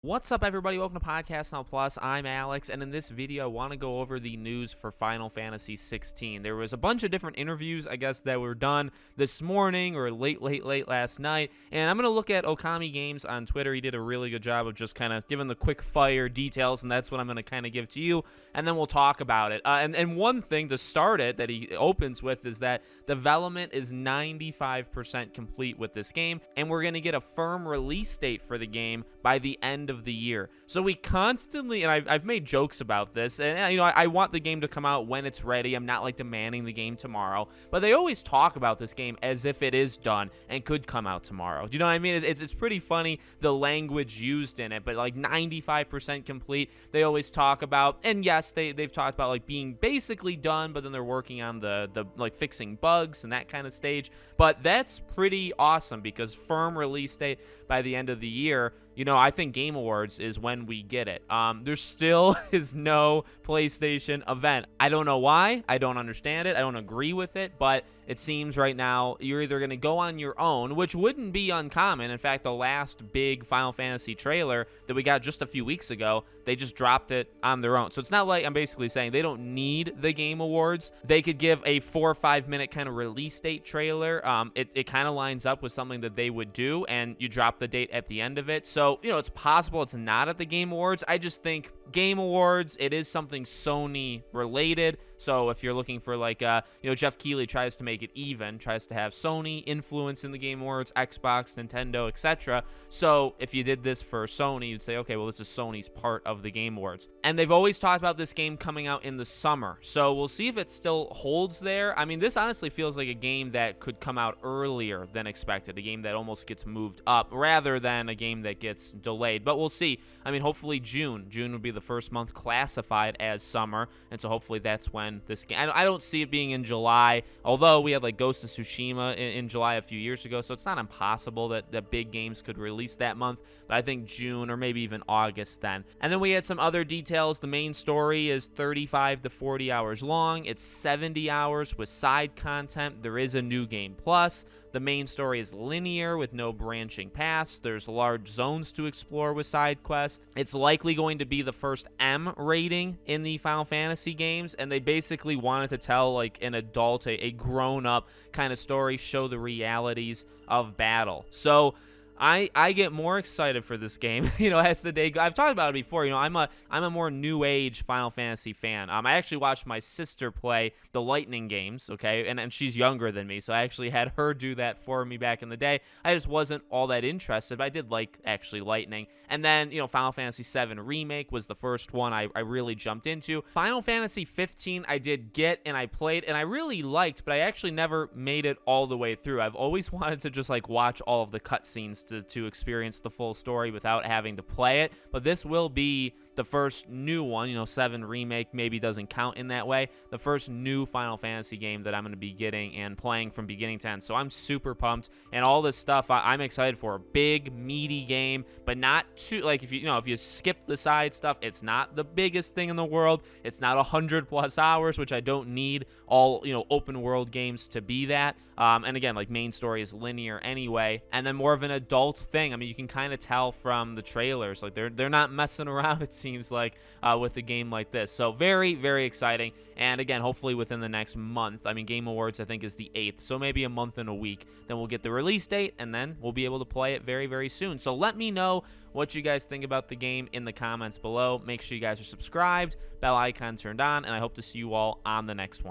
What's up, everybody? Welcome to Podcast Now Plus. I'm Alex, and in this video, I want to go over the news for Final Fantasy 16. There was a bunch of different interviews, I guess, that were done this morning or late last night, and I'm going to look at Okami Games on Twitter. He did a really good job of just kind of giving the quick fire details, and that's what I'm going to kind of give to you, and then we'll talk about it. And one thing to start it that he opens with is that development is 95% complete with this game, and we're going to get a firm release date for the game by the end of the year. So we constantly, and I've made jokes about this, and I want the game to come out when it's ready. I'm not like demanding the game tomorrow, but they always talk about this game as if it is done and could come out tomorrow. Do you know what I mean? It's pretty funny, the language used in it, but like 95% complete, they always talk about. And yes, they've talked about like being basically done, but then they're working on the like fixing bugs and that kind of stage. But that's pretty awesome because firm release date by the end of the year. I think Game Awards is when we get it. There still is no PlayStation event. I don't know why. I don't understand it. I don't agree with it, but it seems right now you're either going to go on your own, which wouldn't be uncommon. In fact, the last big Final Fantasy trailer that we got just a few weeks ago, they just dropped it on their own. So it's not like I'm basically saying they don't need the Game Awards. They could give a 4 or 5 minute kind of release date trailer. It kind of lines up with something that they would do, and you drop the date at the end of it. So, it's possible it's not at the Game Awards. I just think Game Awards, it is something Sony related. So if you're looking for like, Jeff Keighley tries to make it even, tries to have Sony influence in the Game Awards, Xbox, Nintendo, etc. So if you did this for Sony, you'd say, okay, well, this is Sony's part of the Game Awards. And they've always talked about this game coming out in the summer. So we'll see if it still holds there. I mean, this honestly feels like a game that could come out earlier than expected, a game that almost gets moved up rather than a game that gets delayed. But we'll see. I mean, hopefully June would be the first month classified as summer, and so hopefully that's when this game, I don't see it being in July, although we had like Ghost of Tsushima in July a few years ago, so it's not impossible that big games could release that month, but I think June or maybe even August then. And then we had some other details. The main story is 35 to 40 hours long. It's 70 hours with side content. There is a new game plus. The main story is linear with no branching paths. There's large zones to explore with side quests. It's likely going to be the first M rating in the Final Fantasy games, and they basically wanted to tell like an adult, a grown-up kind of story, show the realities of battle. So I get more excited for this game, as the day goes. I've talked about it before. I'm a more new age Final Fantasy fan. I actually watched my sister play the Lightning games, okay, and she's younger than me, so I actually had her do that for me back in the day. I just wasn't all that interested, but I did like actually Lightning. And then Final Fantasy VII Remake was the first one I really jumped into. Final Fantasy 15 I did get and I played and I really liked, but I actually never made it all the way through. I've always wanted to just like watch all of the cutscenes to experience the full story without having to play it, but this will be the first new one. 7 Remake maybe doesn't count in that way. The first new Final Fantasy game that I'm going to be getting and playing from beginning to end. So I'm super pumped, and all this stuff I'm excited for. A big, meaty game, but not too, like, if you skip the side stuff, it's not the biggest thing in the world. It's not 100+ hours, which I don't need all, open world games to be that. And again, like, main story is linear anyway, and then more of an adult thing. I mean, you can kind of tell from the trailers, like, they're not messing around, it seems like, with a game like this. So very, very exciting. And again, hopefully within the next month. I mean, Game Awards I think is the 8th, so maybe a month and a week, then we'll get the release date, and then we'll be able to play it very, very soon. So let me know what you guys think about the game in the comments below. Make sure you guys are subscribed, bell icon turned on, and I hope to see you all on the next one.